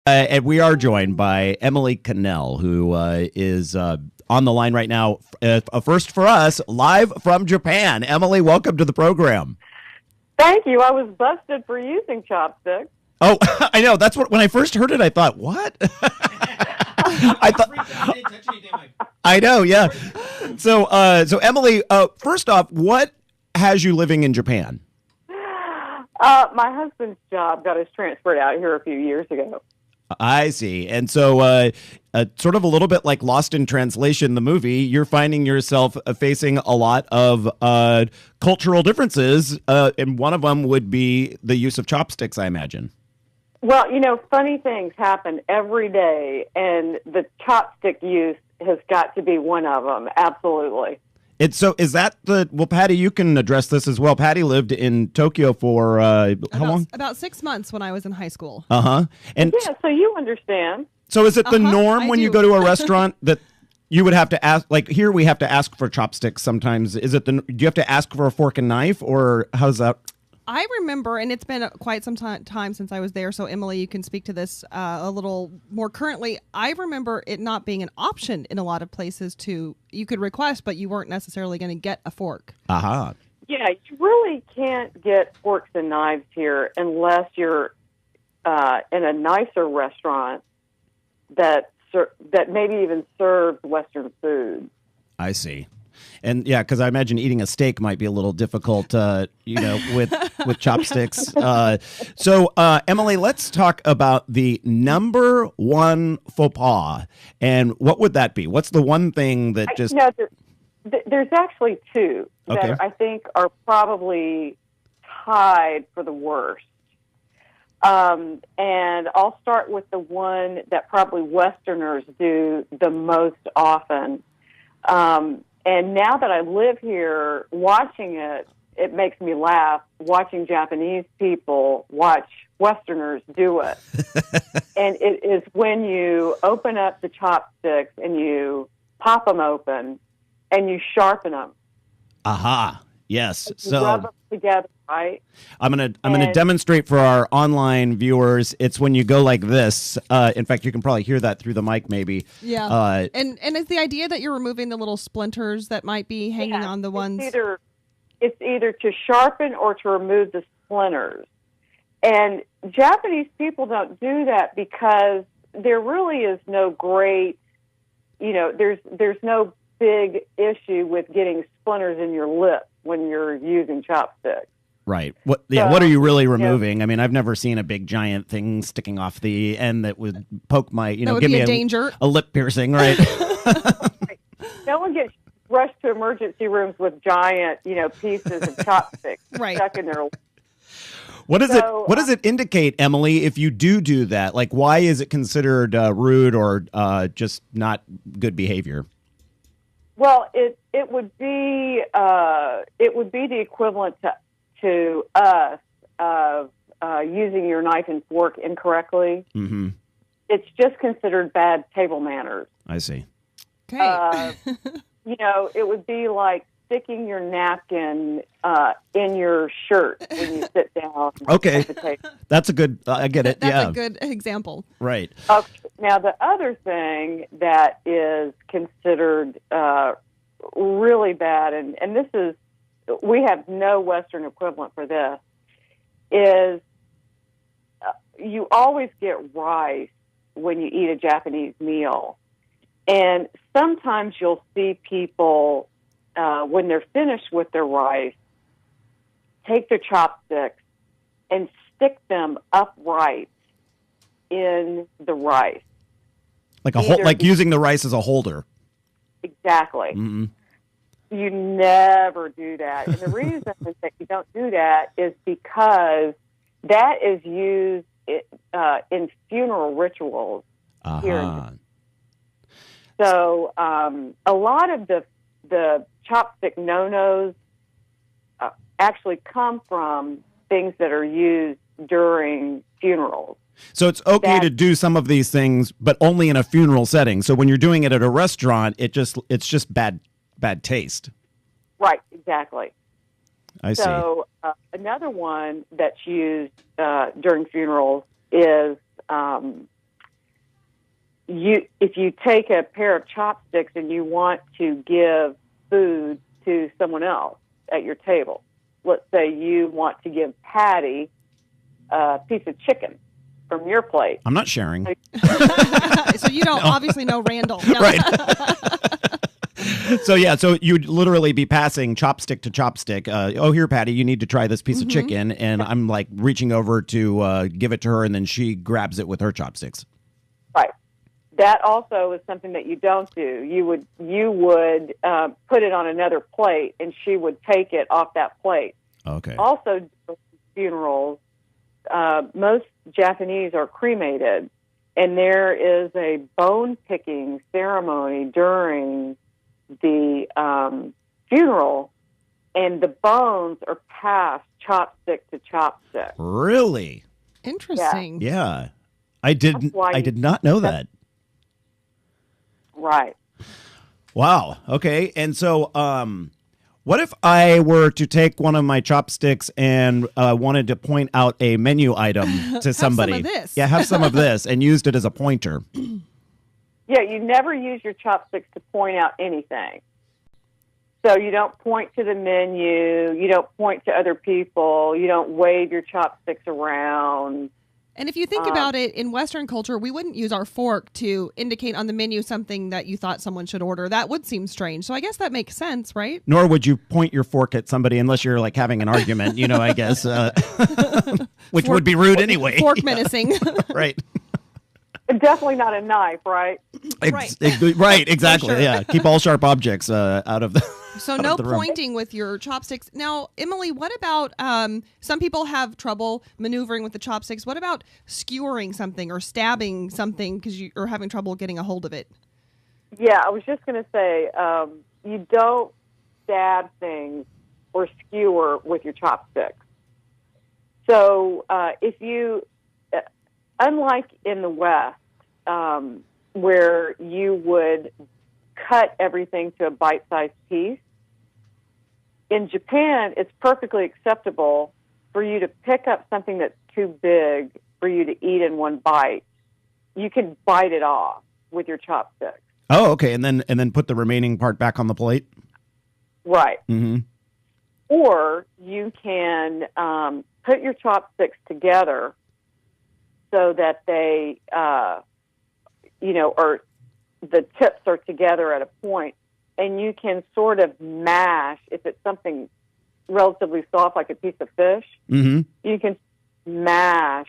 And we are joined by Emily Cannel, who is on the line right now. First for us, live from Japan. Emily, welcome to the program. Thank you. I was busted for using Chopstick. Oh, I know. That's what, when I first heard it, I thought, what? I thought, I know, yeah. So Emily, first off, what has you living in Japan? My husband's job got us transferred out here a few years ago. I see. And so sort of a little bit like Lost in Translation, the movie, you're finding yourself facing a lot of cultural differences, and one of them would be the use of chopsticks, I imagine. Well, funny things happen every day, and the chopstick use has got to be one of them, absolutely. So is that well, Patty, you can address this as well. Patty lived in Tokyo for how long? About 6 months when I was in high school. Uh-huh. And yeah, so you understand. So is it the norm when you go to a restaurant that you would have to ask, like here we have to ask for chopsticks sometimes. Do you have to ask for a fork and knife, or how's that? I remember, and it's been quite some time since I was there, so Emily, you can speak to this a little more currently. I remember it not being an option in a lot of places you could request, but you weren't necessarily going to get a fork. Aha. Yeah, you really can't get forks and knives here unless you're in a nicer restaurant that maybe even serves Western food. I see. And yeah, because I imagine eating a steak might be a little difficult, with chopsticks. So, Emily, let's talk about the number one faux pas. And what would that be? What's the one thing that just... There's actually two that I think are probably tied for the worst. And I'll start with the one that probably Westerners do the most often. And now that I live here, watching it makes me laugh, watching Japanese people watch Westerners do it. And it is when you open up the chopsticks and you pop them open and you sharpen them. Aha. Yes. So rub them together, right? I'm gonna demonstrate for our online viewers. It's when you go like this. In fact, you can probably hear that through the mic, maybe. Yeah. And it's the idea that you're removing the little splinters that might be hanging on the ones. It's either to sharpen or to remove the splinters. And Japanese people don't do that because there really is no great, there's no big issue with getting splinters in your lip when you're using chopsticks. Right. What are you really removing? I mean, I've never seen a big giant thing sticking off the end that would poke my, give me a danger. A lip piercing, right? Right. No one gets rushed to emergency rooms with giant, pieces of chopsticks stuck in their lip. What does it indicate, Emily, if you do that? Like, why is it considered rude or just not good behavior? Well, it would be the equivalent to us of using your knife and fork incorrectly. Mm-hmm. It's just considered bad table manners. I see. Okay. It would be like sticking your napkin in your shirt when you sit down. Okay, that's a good. I get it. That's a good example. Right. Okay. Now the other thing that is considered really bad, and this is, we have no Western equivalent for this, is you always get rice when you eat a Japanese meal. And sometimes you'll see people, when they're finished with their rice, take their chopsticks and stick them upright in the rice. Like using the rice as a holder. Exactly. Mm-hmm. You never do that. And the reason that you don't do that is because that is used in funeral rituals here. So a lot of the chopstick no-nos actually come from things that are used during funerals. So it's okay to do some of these things, but only in a funeral setting. So when you're doing it at a restaurant, it's just bad taste. Right, exactly. I see. So another one that's used during funerals is if you take a pair of chopsticks and you want to give food to someone else at your table, let's say you want to give Patty a piece of chicken from your plate. I'm not sharing. So you don't obviously know Randall. No. Right. So you'd literally be passing chopstick to chopstick. Oh, here, Patty, you need to try this piece of chicken. And I'm like reaching over to give it to her, and then she grabs it with her chopsticks. Right. That also is something that you don't do. You would put it on another plate, and she would take it off that plate. Okay. Also, funerals, most Japanese are cremated, and there is a bone-picking ceremony during the funeral, and the bones are passed chopstick to chopstick. Really? Interesting. Yeah. I did not know that. Right. Wow. Okay. And so what if I were to take one of my chopsticks and wanted to point out a menu item to somebody? Have some of this. Yeah, have some of this, and used it as a pointer. Yeah, you never use your chopsticks to point out anything. So you don't point to the menu, you don't point to other people, you don't wave your chopsticks around. And if you think about it, in Western culture, we wouldn't use our fork to indicate on the menu something that you thought someone should order. That would seem strange. So I guess that makes sense, right? Nor would you point your fork at somebody unless you're like having an argument, I guess, which would be rude anyway. Fork menacing. Right. Definitely not a knife, right? Right, exactly. Sure. Yeah, keep all sharp objects out of the. So no pointing with your chopsticks. Now, Emily, what about some people have trouble maneuvering with the chopsticks? What about skewering something or stabbing something because you're having trouble getting a hold of it? Yeah, I was just going to say, you don't stab things or skewer with your chopsticks. So if you, unlike in the West, where you would cut everything to a bite-sized piece, in Japan, it's perfectly acceptable for you to pick up something that's too big for you to eat in one bite. You can bite it off with your chopsticks. Oh, okay, and then put the remaining part back on the plate? Right. Mm-hmm. Or you can put your chopsticks together so that they, or the tips are together at a point, and you can sort of mash, if it's something relatively soft like a piece of fish, you can mash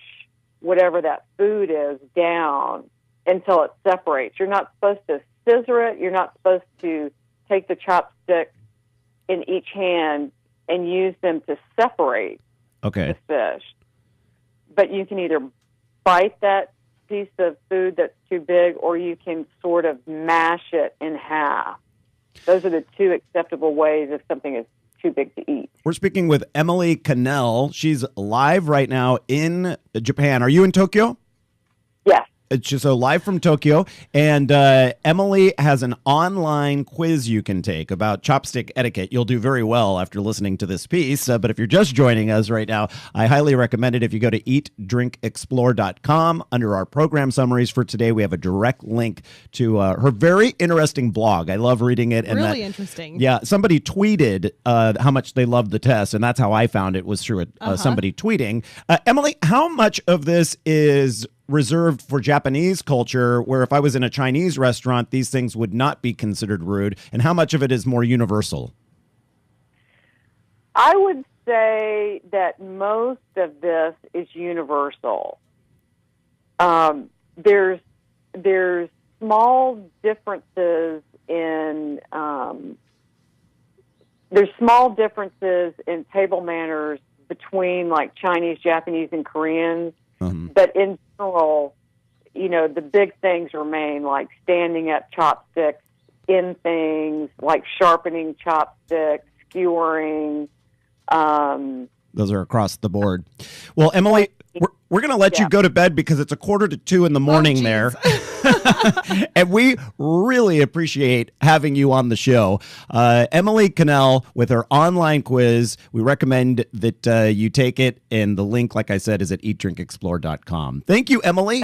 whatever that food is down until it separates. You're not supposed to scissor it. You're not supposed to take the chopstick in each hand and use them to separate the fish. But you can either bite that piece of food that's too big, or you can sort of mash it in half. Those are the two acceptable ways if something is too big to eat. We're speaking with Emily Cannel. She's live right now in Japan. Are you in Tokyo? Yes. It's just so live from Tokyo, and Emily has an online quiz you can take about chopstick etiquette. You'll do very well after listening to this piece, but if you're just joining us right now, I highly recommend it. If you go to eatdrinkexplore.com, under our program summaries for today, we have a direct link to her very interesting blog. I love reading it. And really interesting. Yeah, somebody tweeted how much they loved the test, and that's how I found it, was through somebody tweeting. Emily, how much of this is reserved for Japanese culture, where if I was in a Chinese restaurant, these things would not be considered rude, and how much of it is more universal? I would say that most of this is universal. There's small differences in table manners between like Chinese, Japanese, and Koreans. But in general, the big things remain, like standing up chopsticks in things, like sharpening chopsticks, skewering. Those are across the board. Well, Emily, we're going to let you go to bed because it's 1:45 in the morning there. And we really appreciate having you on the show. Emily Cannel with her online quiz. We recommend that you take it. And the link, like I said, is at eatdrinkexplore.com. Thank you, Emily.